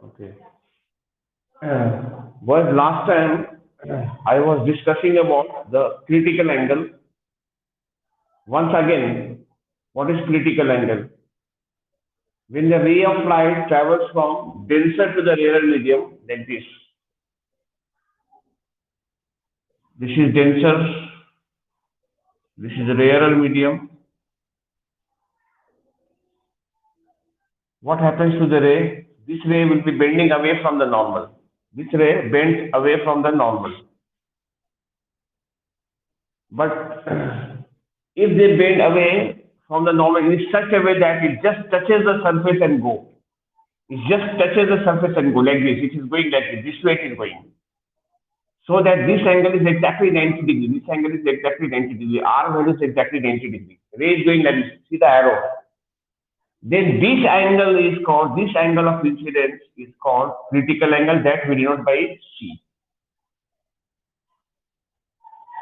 Okay. Was last time I was discussing about the critical angle. Once again, what is critical angle? When the ray of light travels from denser to the rarer medium, like this. This is denser, this is rarer medium. What happens to the ray? This ray will be bending away from the normal. This ray bends away from the normal. But if they bend away from the normal in such a way that it just touches the surface and go, it just touches the surface and go like this. It is going like this. This way it is going. So that this angle is exactly 90 degree. This angle is exactly 90 degree. R value is exactly 90 degree. Ray is going like this. See the arrow. Then this angle of incidence is called critical angle that we denote by C.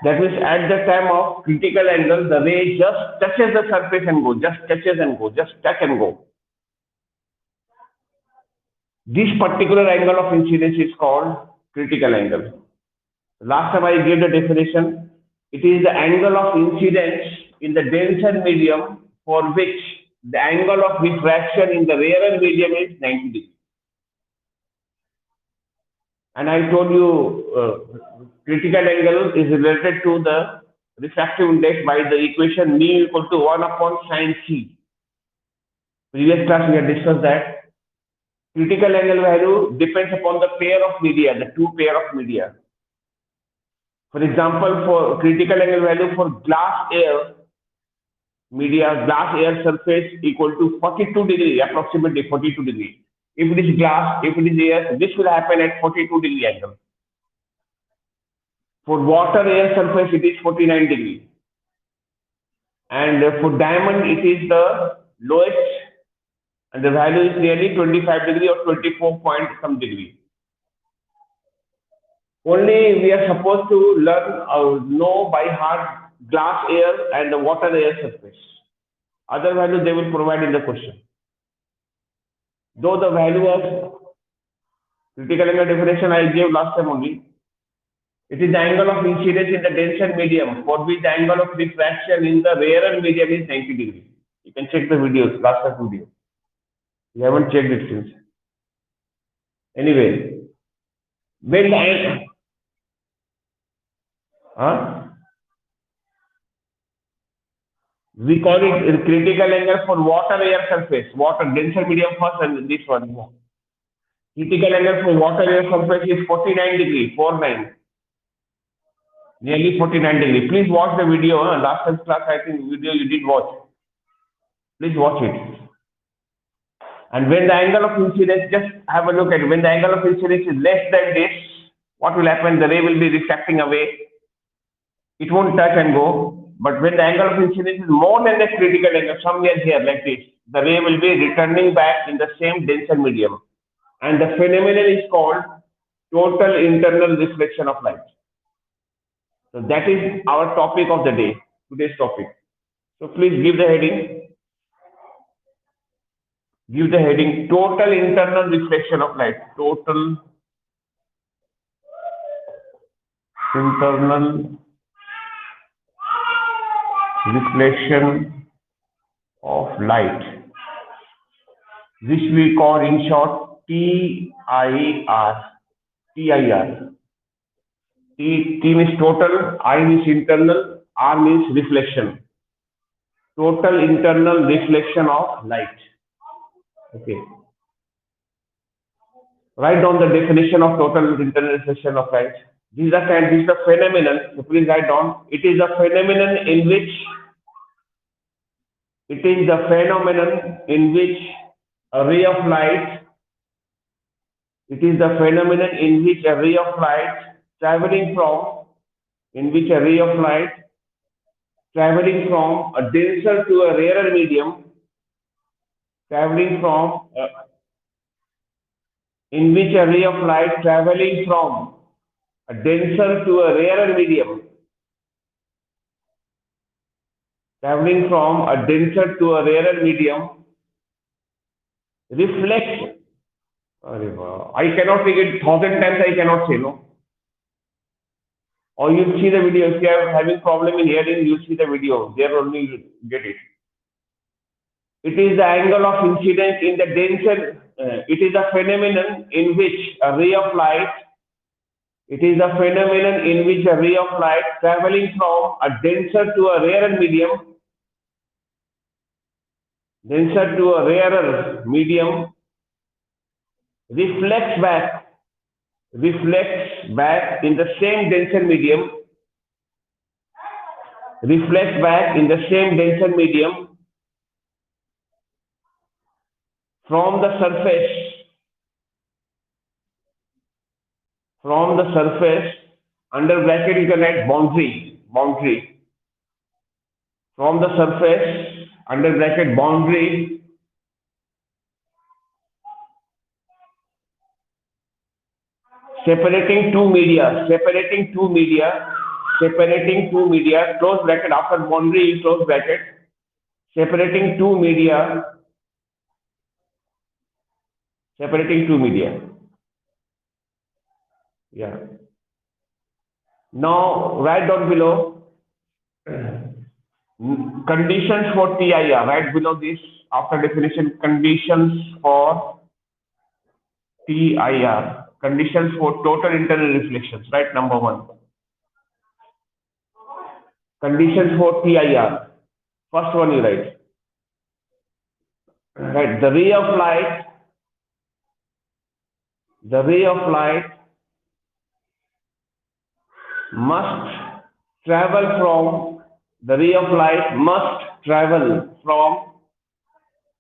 That means at the time of critical angle, the ray just touches the surface and go, just touches and go, just touch and go. This particular angle of incidence is called critical angle. Last time I gave the definition. It is the angle of incidence in the denser medium for which the angle of refraction in the rarer medium is 90 degrees. And I told you critical angle is related to the refractive index by the equation mu equal to 1 upon sine c. Previous class we had discussed that critical angle value depends upon the pair of media, the two pair of media. For example, for critical angle value for glass air media, glass air surface equal to 42 degree, approximately 42 degree. If it is glass, if it is air, this will happen at 42 degree angle. For water air surface, it is 49 degree. And for diamond, it is the lowest, and the value is nearly 25 degree or 24 point some degree. Only we are supposed to learn or know by heart glass air and the water air surface. Other value they will provide in the question. Though the value of critical angle definition I gave last time only, it is the angle of incidence in the denser medium for which the angle of refraction in the rarer medium is 90 degrees. You can check the videos, last time video. You haven't checked it since. Anyway, when the huh? We call it critical angle for water air surface, water denser medium first and this one. Critical angle for water air surface is 49 degree, 49. Nearly 49 degree. Please watch the video. Last time class, I think video you did watch. Please watch it. And when the angle of incidence, just have a look at it. When the angle of incidence is less than this, what will happen? The ray will be refracting away. It won't touch and go. But when the angle of incidence is more than the critical angle, somewhere here like this, the ray will be returning back in the same denser medium. And the phenomenon is called total internal reflection of light. So that is our topic of the day, today's topic. So please give the heading. Give the heading total internal reflection of light. Total internal reflection of light. This we call in short TIR. TIR. T means total, I means internal, R means reflection. Total internal reflection of light. Okay. Write down the definition of total internal reflection of light. This is the phenomenon. So please write down. It is a phenomenon in which a ray of light. It is the phenomenon in which a ray of light traveling from a denser to a rarer medium, in which a ray of light traveling from a denser to a rarer medium, reflects अरे वाह, I cannot take it 1,000 times. I cannot say no. Or you see the video. If you are having problem in hearing, you see the video. There only you get it. It is the angle of incidence in the denser. It is a phenomenon in which a ray of light. It is a phenomenon in which a ray of light traveling from a denser to a rarer medium, reflects back in the same denser medium, reflects back in the same denser medium from the surface, under bracket you can write boundary, from the surface, under bracket boundary, separating two media, close bracket, after boundary, close bracket, separating two media. Yeah. Now write down below conditions for TIR. Right below this, after definition, conditions for TIR. Conditions for total internal reflections. Right, number one. Conditions for TIR. First one you write. Right, the ray of light must travel from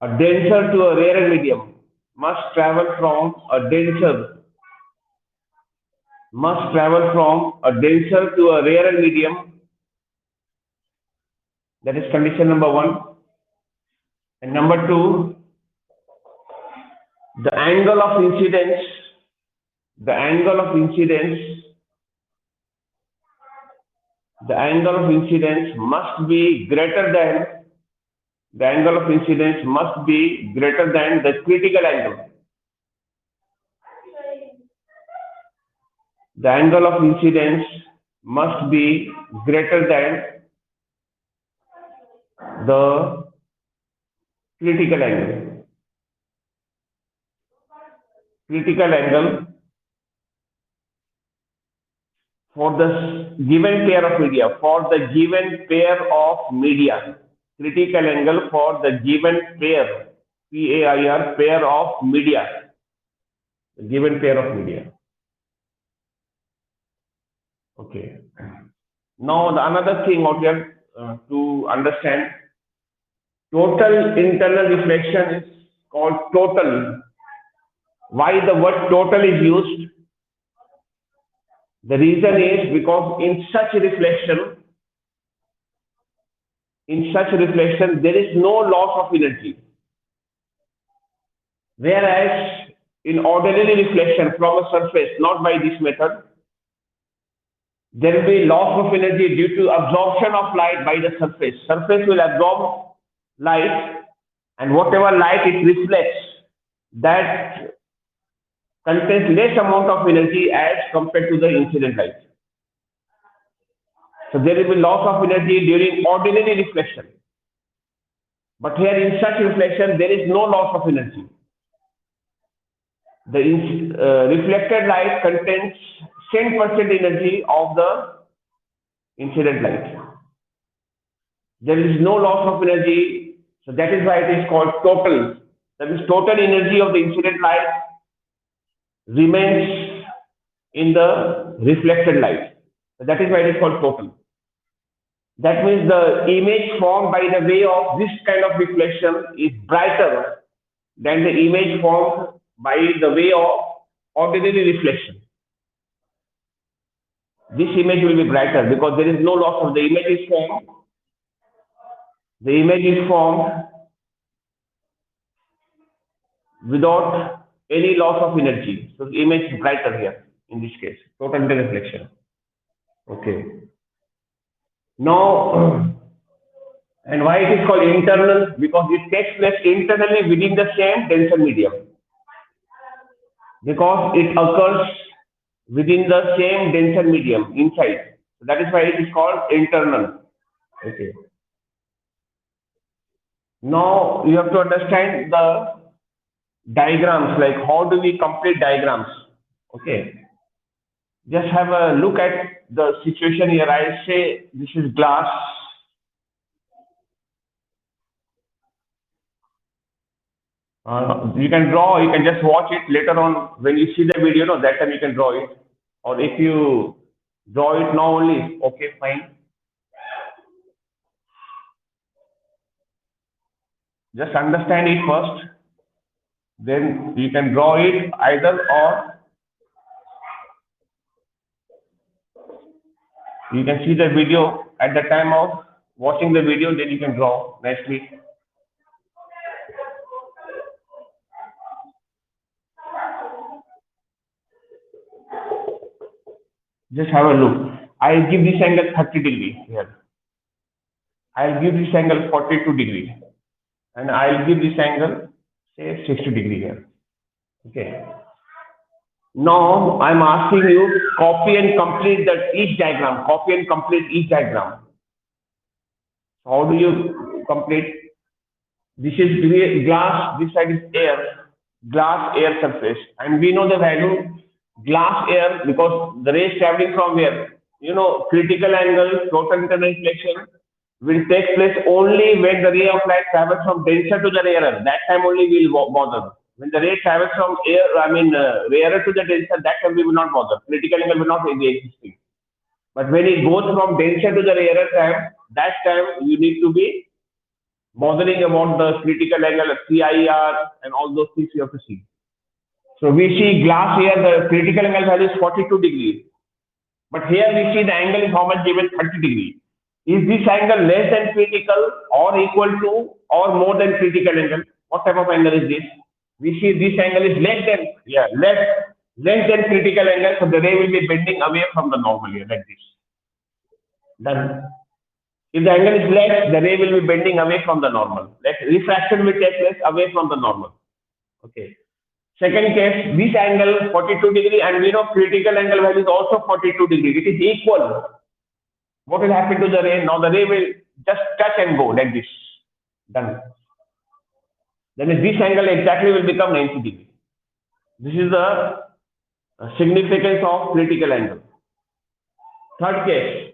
a denser to a rarer medium. Must travel from a denser to a rarer medium. That is condition number one. And number two, the angle of incidence must be greater than the critical angle. The angle of incidence must be greater than the critical angle. For the given pair of media. Critical angle for the given pair, PAIR, pair of media. The given pair of media. Okay. Now the another thing out here to understand, total internal reflection is called total. Why the word total is used? The reason is because in such reflection there is no loss of energy. Whereas in ordinary reflection from a surface, not by this method, there will be loss of energy due to absorption of light by the surface. Surface will absorb light, and whatever light it reflects, that contains less amount of energy as compared to the incident light. So there will be loss of energy during ordinary reflection. But here in such reflection, there is no loss of energy. The reflected light contains 10% energy of the incident light. There is no loss of energy, so that is why it is called total. That means total energy of the incident light remains in the reflected light. So that is why it is called total. That means the image formed by the way of this kind of reflection is brighter than the image formed by the way of ordinary reflection. This image will be brighter because there is no loss of the image is formed. The image is formed without any loss of energy. So the image is brighter here in this case. Total reflection. Okay. Now, and why it is called internal? Because it takes place internally within the same denser medium. because it occurs within the same denser medium inside. So that is why it is called internal. Okay. Now you have to understand the diagrams, like how do we complete diagrams. Okay. Just have a look at the situation here. I say this is glass. You can draw, you can just watch it later on when you see the video, no, that time you can draw it. Or if you draw it now only, okay, fine. Just understand it first, then you can draw it either, or you can see the video at the time of watching the video, then you can draw nicely. Just have a look. I'll give this angle 30 degree here. I'll give this angle 42 degree, and I'll give this angle say 60 degree here. Okay. Now I'm asking you copy and complete that each diagram. Copy and complete each diagram. How do you complete? This is glass. This side is air. Glass air surface, and we know the value glass air because the rays traveling from where, critical angle total internal reflection will take place only when the ray of light travels from denser to the rarer. That time only we will bother. When the ray travels from air, rarer to the denser, that time we will not bother. Critical angle will not be existing. But when it goes from denser to the rarer time, that time you need to be bothering about the critical angle, CIR, and all those things you have to see. So we see glass here, the critical angle value is 42 degrees. But here we see the angle is how much given, 30 degrees. Is this angle less than critical or equal to or more than critical angle? What type of angle is this? We see this angle is less than, less than critical angle, so the ray will be bending away from the normal here, like this. Done. If the angle is less, the ray will be bending away from the normal. Like refraction will take place away from the normal. Okay. Second case, this angle 42 degree, and we know critical angle value is also 42 degree. It is equal. What will happen to the ray? Now the ray will just touch and go like this. Done. Then this angle exactly will become 90 degree. This is the significance of critical angle. Third case,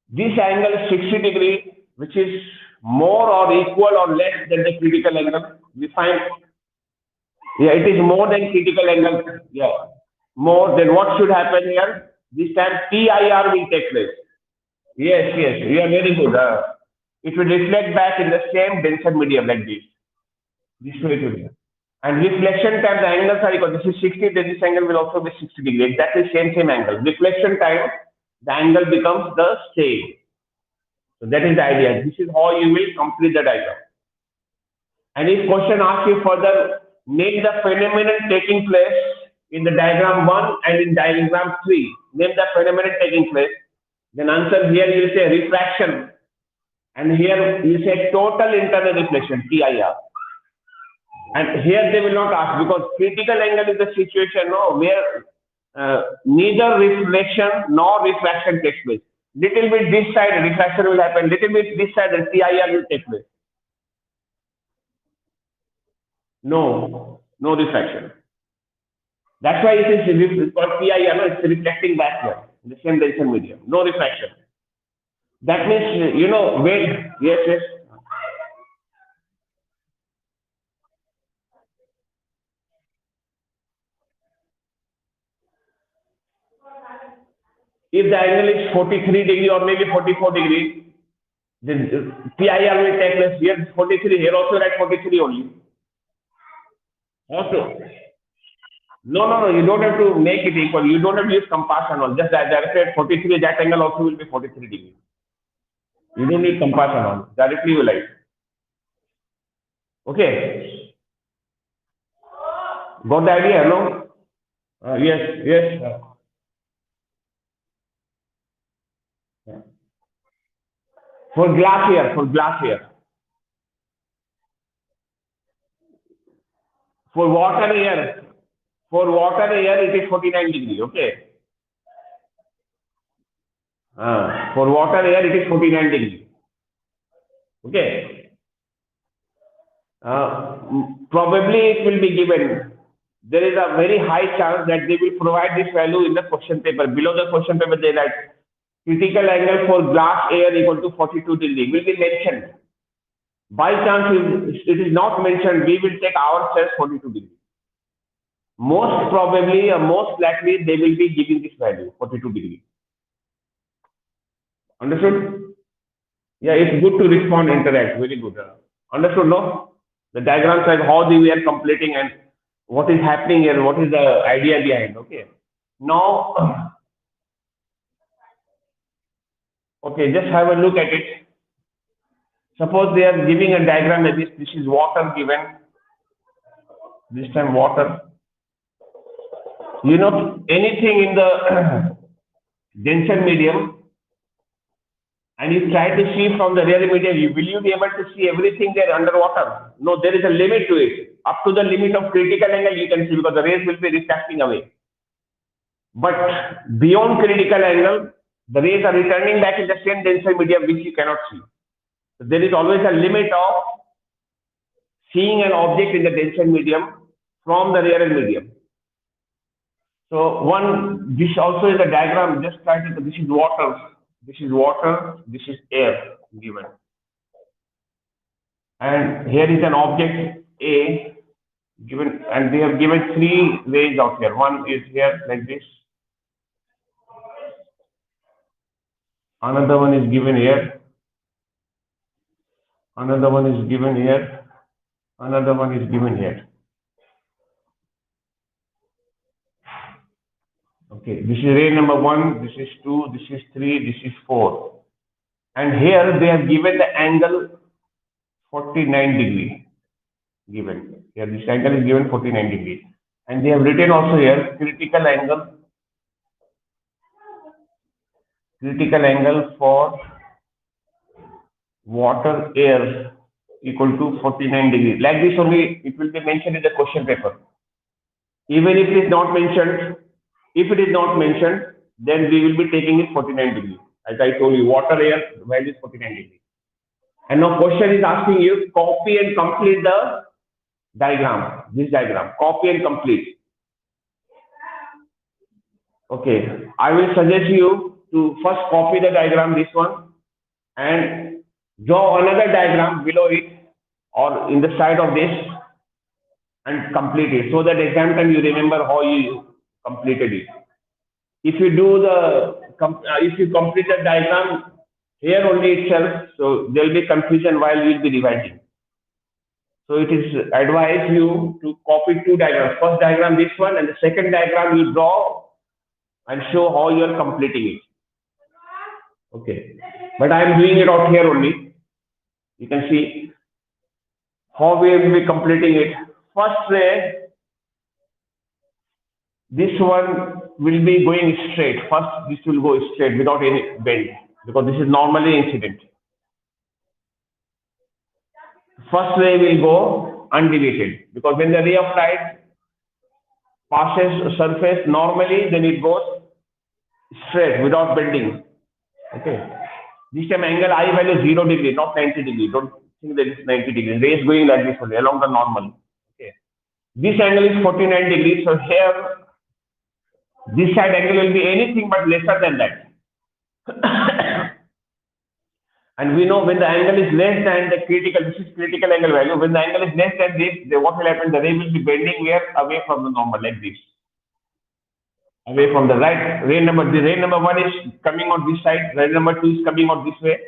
this angle is 60 degree, which is more or equal or less than the critical angle. We find, it is more than critical angle. Yeah, more. Then what should happen here? This time PIR will take place. Yes, you are very good. It will reflect back in the same denser medium like this. This way it will be. And reflection time, the angles are equal. This is 60, then this angle will also be 60 degree. Exactly same angle. Reflection time, the angle becomes the same. So that is the idea. This is how you will complete the diagram. And if question asks you further, name the phenomenon taking place in the diagram 1 and in diagram 3. Name the phenomenon taking place. Then answer here you will say refraction. And here you say total internal reflection, TIR. And here they will not ask because critical angle is the situation where neither reflection nor refraction takes place. Little bit this side refraction will happen, little bit this side and TIR will take place. No refraction. That's why it is called PIR, it's reflecting back here in the same denser medium. No refraction. That means, when, yes. If the angle is 43 degree or maybe 44 degree, then PIR will take place here 43, here also at 43 only. Also, no, you don't have to make it equal. You don't have to use compass and all. Just directly at 43, that angle also will be 43 degree. You don't need compass and all. Directly you like. Okay. Got the idea, no? Yes. For glass here. For water here. For water air, it is 49 degree. Okay. For water air, it is 49 degree. Okay. Probably it will be given. There is a very high chance that they will provide this value in the question paper. Below the question paper, they write critical angle for glass air equal to 42 degree will be mentioned. By chance, if it is not mentioned, we will take ourselves 42 degree. Most probably, or most likely, they will be giving this value 42 degree. Understood? Yeah, it's good to respond, interact. Very good. Understood, no? The diagram says how we are completing and what is happening here, what is the idea behind. Okay. Now, okay, just have a look at it. Suppose they are giving a diagram like this. This is water given. This time water. You know, anything in the denser medium, and you try to see from the rarer medium, will you be able to see everything there underwater? No, there is a limit to it. Up to the limit of critical angle you can see because the rays will be refracting away. But beyond critical angle, the rays are returning back in the same denser medium which you cannot see. So there is always a limit of seeing an object in the denser medium from the rarer medium. So this also is a diagram, just try to, this is water, this is air given. And here is an object A given, and they have given three rays out here. One is here like this. Another one is given here. Another one is given here. Another one is given here. Okay, this is ray number 1, this is 2, this is 3, this is 4. And here they have given the angle 49 degree given. Here this angle is given 49 degree. And they have written also here critical angle for water air equal to 49 degree. Like this only it will be mentioned in the question paper. Even if it is not mentioned, then we will be taking it 49 degree. As I told you, water air value is 49 degree. And now question is asking you copy and complete the diagram. This diagram, copy and complete. Okay, I will suggest you to first copy the diagram, this one, and draw another diagram below it or in the side of this and complete it so that exam time you remember how you completed it. If you complete the diagram here only itself, so there will be confusion while you will be revising. So it is advised you to copy two diagrams. First diagram this one, and the second diagram you draw and show how you are completing it. Okay, but I am doing it out here only. You can see how we will be completing it. First ray, this one will be going straight. First, this will go straight without any bend because this is normally incident. First ray will go undeviated because when the ray of light passes surface normally, then it goes straight without bending. Okay. This time angle I value 0 degree, not 90 degree. Don't think that it's 90 degree. Ray is going like this only along the normal. Okay. This angle is 49 degrees. So here, this side angle will be anything but lesser than that. And we know when the angle is less than the critical, this is critical angle value. When the angle is less than this, what will happen? The ray will be bending here away from the normal like this. Away from the right. The ray number 1 is coming on this side. Ray number 2 is coming on this way.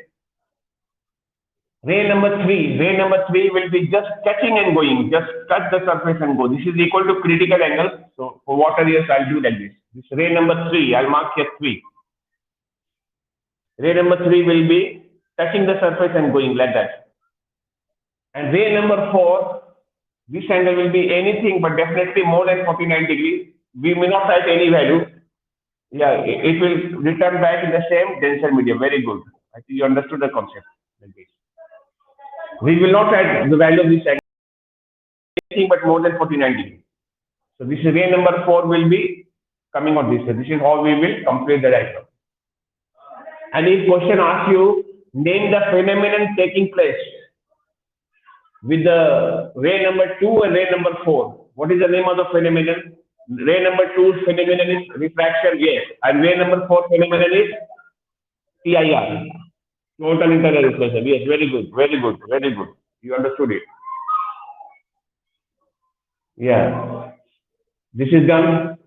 Ray number 3 will be just touching and going. Just touch the surface and go. This is equal to critical angle. So for water years, I'll do like this. This ray number 3, I'll mark here 3. Ray number 3 will be touching the surface and going like that. And ray number 4, this angle will be anything but definitely more than 49 degrees. We may not write any value. Yeah, it will return back in the same denser medium. Very good. I think you understood the concept. Like this. We will not write the value of this angle anything but more than 49 degrees. So this is ray number 4 will be coming on this. This is how we will complete the diagram. And if question asks you, name the phenomenon taking place with the ray number 2 and ray number 4. What is the name of the phenomenon? Ray number 2 phenomenon is refraction, yes. And ray number 4 phenomenon is TIR. Total internal reflection. Yes, very good, very good, very good. You understood it. Yeah. This is done.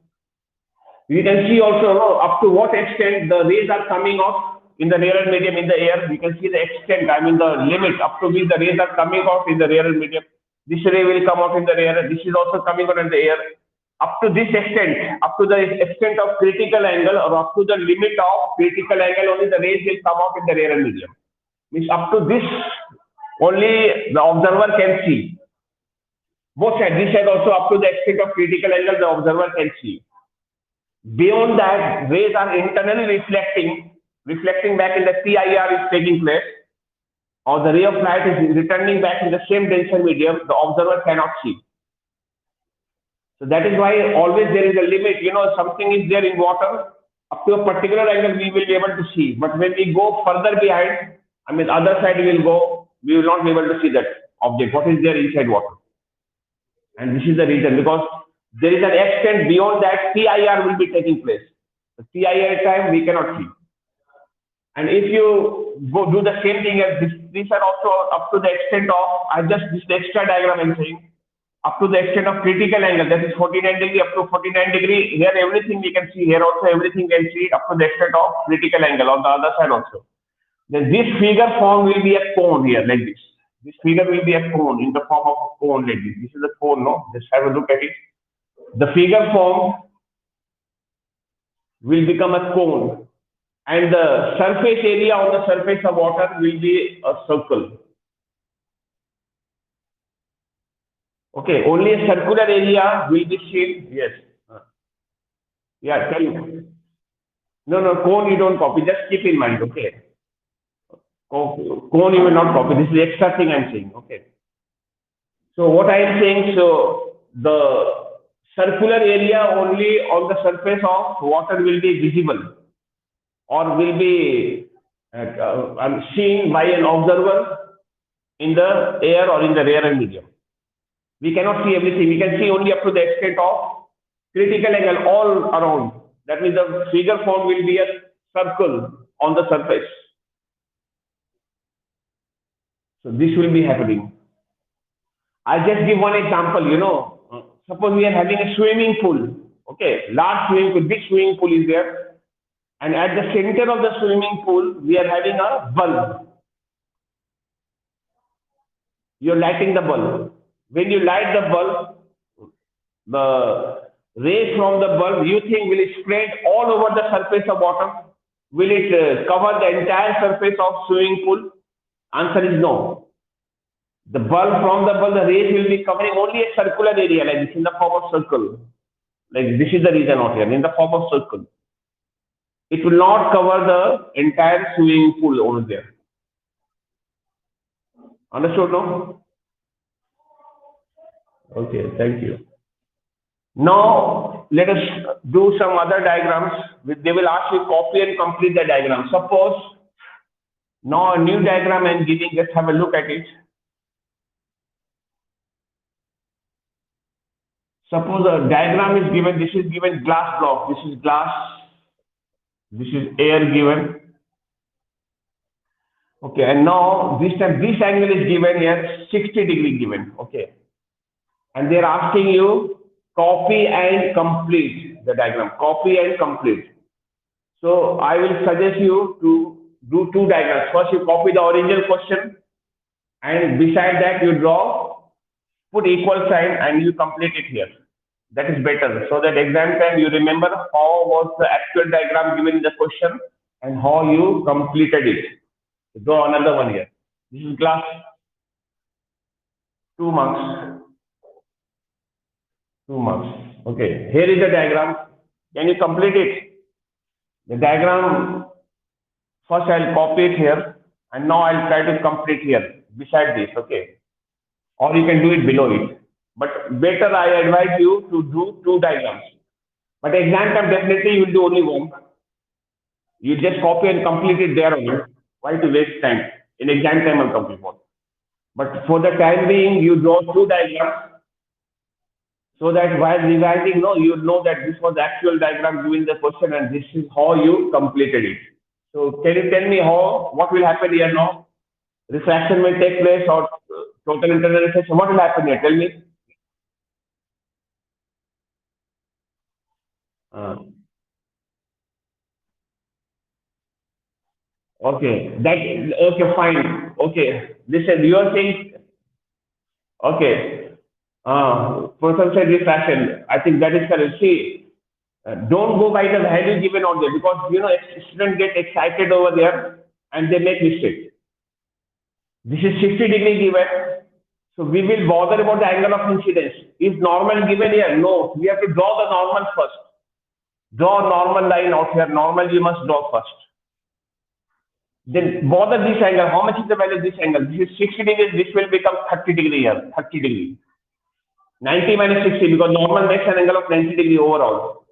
You can see also up to what extent the rays are coming off in the rarer medium in the air. You can see the extent, I mean the limit up to which the rays are coming off in the rarer medium. This ray will come out in the rarer. This is also coming out in the air. Up to this extent, up to the extent of critical angle or up to the limit of critical angle, only the rays will come out in the rarer medium. Means up to this, only the observer can see. Both sides, this side also up to the extent of critical angle, the observer can see. Beyond that, rays are internally reflecting back in the TIR is taking place, or the ray of light is returning back in the same denser medium, the observer cannot see. So that is why always there is a limit, something is there in water, up to a particular angle we will be able to see. But when we go further behind, I mean other side we will go, we will not be able to see that object, what is there inside water. And this is the reason, because there is an extent beyond that TIR will be taking place. The TIR time we cannot see. And if you go do the same thing as this, these are also up to the extent of, this extra diagram I'm saying, up to the extent of critical angle, that is 49 degree, up to 49 degree, here everything we can see, here also everything we can see up to the extent of critical angle on the other side also. Then this figure form will be a cone here like this. This figure will be a cone in the form of a cone like this. This is a cone, no? Just have a look at it. The figure form will become a cone and the surface area on the surface of water will be a circle. Okay, only a circular area will be seen. Yes. Yeah, tell you. No, cone you don't copy. Just keep in mind, okay? Cone you will not copy. This is the extra thing I'm saying, okay? So what I am saying, so the circular area only on the surface of water will be visible or will be seen by an observer in the air or in the rarer medium. We cannot see everything. We can see only up to the extent of critical angle all around. That means the figure form will be a circle on the surface. So this will be happening. I'll just give one example, suppose we are having a swimming pool, okay, large swimming pool, big swimming pool is there, and at the center of the swimming pool, we are having a bulb. You're lighting the bulb. When you light the bulb, the rays from the bulb, you think will it spread all over the surface of water? Will it cover the entire surface of swimming pool? Answer is no. The bulb from the bulb, the rays will be covering only a circular area like this in the form of circle. Like this is the reason out here, in the form of circle. It will not cover the entire swimming pool over there. Understood, no? Okay, thank you. Now, let us do some other diagrams. They will ask you copy and complete the diagram. Suppose, now a new diagram I'm giving, let's have a look at it. Suppose a diagram is given, this is given glass block, this is glass, this is air given. Okay, and now this time this angle is given here, 60 degree given, okay. And they're asking you copy and complete the diagram, copy and complete. So I will suggest you to do two diagrams. First you copy the original question and beside that you draw, put equal sign and you complete it here. That is better, so that exam time you remember how was the actual diagram given in the question and how you completed it. Draw another one here. This is glass, 2 marks. 2 marks. Okay, here is the diagram. Can you complete it? The diagram, first I'll copy it here and now I'll try to complete here beside this, okay? Or you can do it below it. But better I advise you to do two diagrams. But exam time definitely you will do only one. You just copy and complete it there only. Why to waste time? In exam time I'll complete one. But for the time being, you draw two diagrams so that while revising, no, you know that this was the actual diagram given the question and this is how you completed it. So can you tell me what will happen here now? Refraction will take place or total internal reflection? What will happen here? Tell me. Uh, okay, okay, fine. Okay, listen, you are saying, okay, person said refraction. I think that is correct. See, don't go by the value given out there because you know students get excited over there and they make mistakes. This is 60-degree given. So we will bother about the angle of incidence. Is normal given here? No. We have to draw the normal first. Draw a normal line out here. Normal you must draw first. Then bother this angle. How much is the value of this angle? This is 60 degrees. This will become 30 degree here. 30 degree. 90 minus 60 because normal makes an angle of 90 degree overall.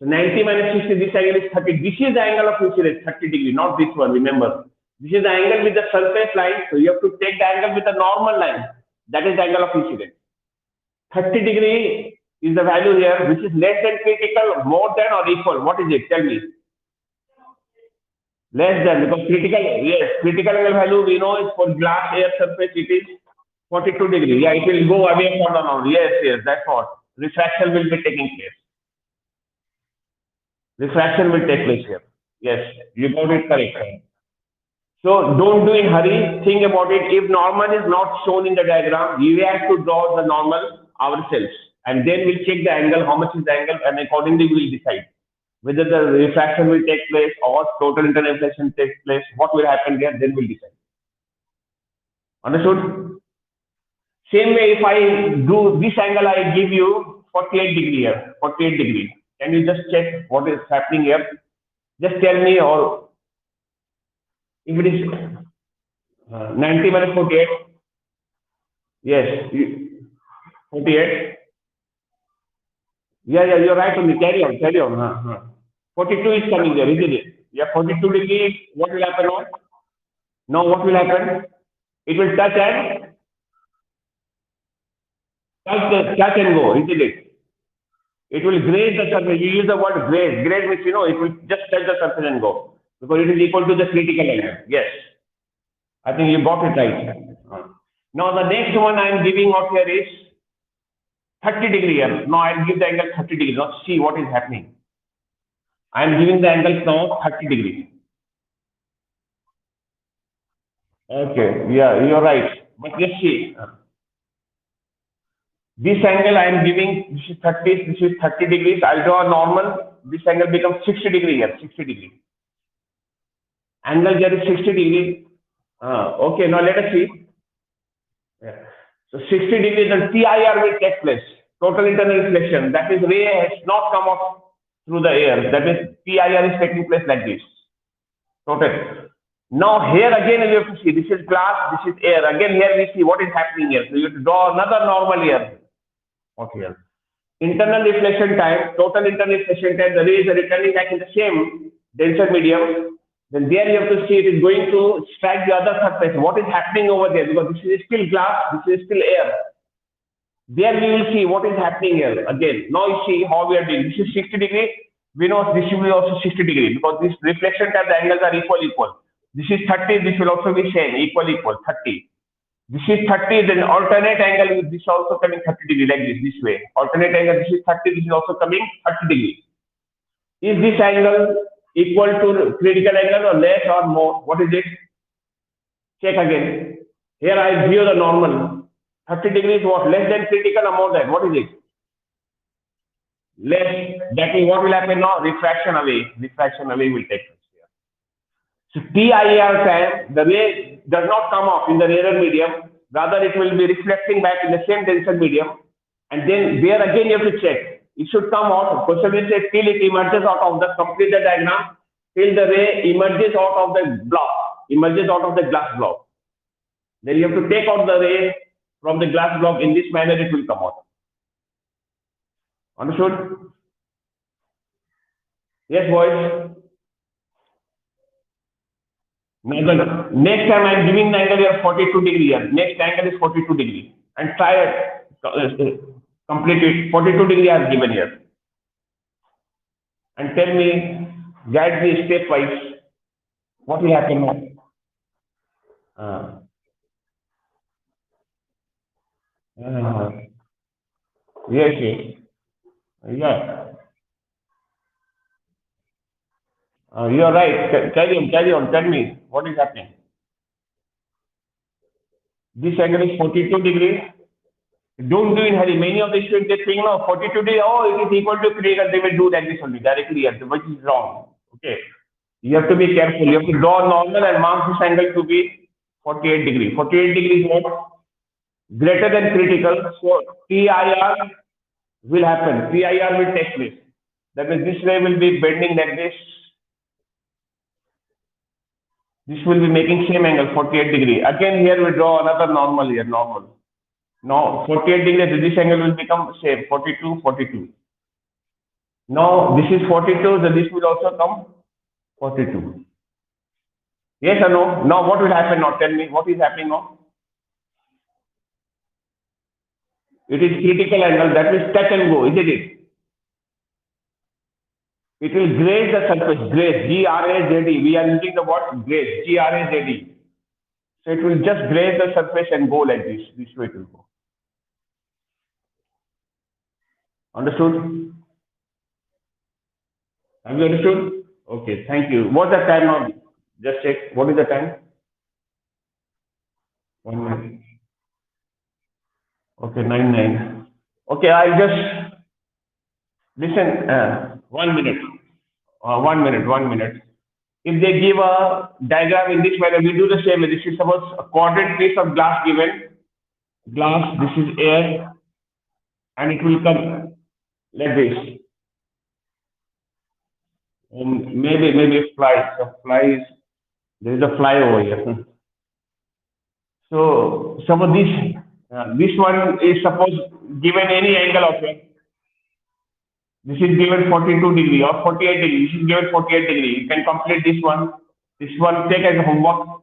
So 90 minus 60, this angle is 30. This is the angle of incidence, 30 degree, not this one, remember. This is the angle with the surface line. So you have to take the angle with the normal line. That is the angle of incidence. 30 degree is the value here, which is less than critical, more than or equal. What is it? Tell me. Less than, because critical, yes, critical angle value we know is for glass air surface, it is 42 degree. Yeah, it will go away from the normal. Yes, yes, that's what. Refraction will be taking place. Refraction will take place here. Yes, you got it correct. So don't do in hurry. Think about it. If normal is not shown in the diagram, we have to draw the normal ourselves, and then we'll check the angle. How much is the angle, and accordingly we'll decide whether the refraction will take place or total internal reflection takes place. What will happen there? Then we'll decide. Understood? Same way, if I do this angle, I give you 48 degree here. 48 degree. Can you just check what is happening here? Just tell me, or if it is 90 minus 48, yes, 48. Yeah, you're right only. Carry on, carry on. 42 is coming there, isn't it? Yeah, 42 degree. What will happen now? Now, what will happen? It will touch and go, isn't it? It will graze the surface. You use the word graze. Graze means, you know, it will just touch the surface and go. Because it is equal to the critical angle. Yes. I think you got it right. Now the next one I am giving out here is 30 degree here. Now I will give the angle 30 degree. Now see what is happening. I am giving the angles now 30 degree. Okay. Yeah, you're right. But let's see. This angle I am giving, this is 30, this is 30 degrees. I'll draw a normal. This angle becomes 60 degree here, 60 degree. Angle there is 60 degree. Okay, now let us see. Yeah. So 60 degrees, the TIR will take place. Total internal reflection. That is, ray has not come up through the air. That is, TIR is taking place like this. Total. Now here again you have to see, this is glass, this is air. Again here we see what is happening here. So you have to draw another normal here. Okay. Internal reflection time, total internal reflection time, the rays are returning back in the same denser medium. Then there you have to see it is going to strike the other surface. What is happening over there? Because this is still glass, this is still air. There we will see what is happening here. Again, now you see how we are doing. This is 60 degree. We know this will be also 60 degree because this reflection time, the angles are equal. This is 30, this will also be same, equal, 30. This is 30, then alternate angle, this is also coming 30 degree like this way. Alternate angle, this is 30, this is also coming 30 degree. Is this angle equal to critical angle or less or more? What is it? Check again. Here I view the normal. 30 degrees what? Less than critical or more than? What is it? Less. That means what will happen now? Refraction away. Refraction away will take place here. So TIR time, the ray does not come off in the rarer medium. Rather, it will be reflecting back in the same denser medium. And then there again you have to check. It should come out. Question will say till it emerges out of the complete the diagram, till the ray emerges out of the block, emerges out of the glass block. Then you have to take out the ray from the glass block in this manner it will come out. Understood? Yes, boys. Now the next time I am giving the angle here 42 degree here. Next angle is 42 degree. And try it. Complete it. 42 degree I have given here. And tell me, guide me stepwise. What will happen now? Yes, yes. Yeah. You are right. Carry on, carry on. Tell me what is happening. This angle is 42 degrees. Don't do in hurry. Many of the students they think no 42 degrees. Oh, it is equal to critical. They will do like this only directly here, which is wrong. Okay. You have to be careful. You have to draw normal and mark this angle to be 48 degrees. 48 degrees what? Greater than critical. So PIR will happen. PIR will take place. That means this ray will be bending like this. This will be making same angle, 48 degree. Again, here we draw another normal here, normal. Now, 48 degree, this angle will become same, 42, 42. Now, this is 42, so this will also come 42. Yes or no? Now, what will happen now? Tell me, what is happening now? It is critical angle, that means touch and go, isn't it? It will graze the surface, graze, G-R-A-Z-E. We are using the word graze, G-R-A-Z-E. So it will just graze the surface and go like this way it will go. Understood? Have you understood? Okay, thank you. What's the time now? Just check. What is the time? 1 minute. Okay, 9:09. Okay, I'll just listen. 1 minute. 1 minute. 1 minute. If they give a diagram in this manner, we do the same. This is suppose a quadrant piece of glass given. Glass. This is air, and it will come like this. Maybe flies. So flies. There is a fly over here. So suppose this one is suppose given any angle of it. This is given 42 degree or 48 degree. This is given 48 degree. You can complete this one. This one take as a homework.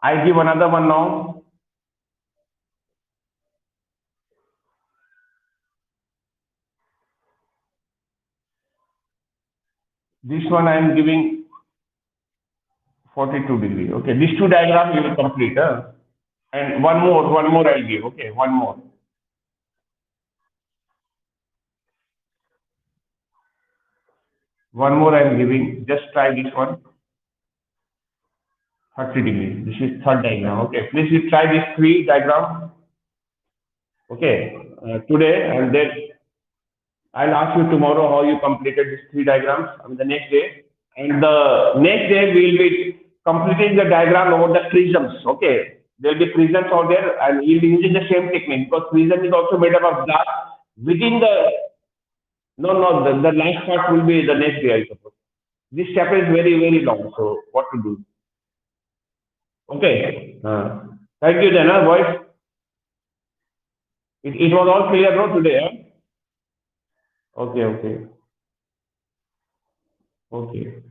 I give another one now. This one I am giving 42 degree. Okay, these two diagrams you will complete. And one more I'll give. Okay, one more. One more I am giving. Just try this one. 30 degree. This is third diagram. Okay, please you try these three diagrams. Okay, today and then I'll ask you tomorrow how you completed these three diagrams. I mean the next day, and the next day we will be completing the diagram over the prisms. Okay, there will be prisms out there, and you'll be using the same technique because prism is also made up of glass. Within the the last part will be the next day, I suppose. This chapter is very long. So what to do? Okay. Thank you, then, boys. It was all clear, no, today? Huh? Okay. Okay.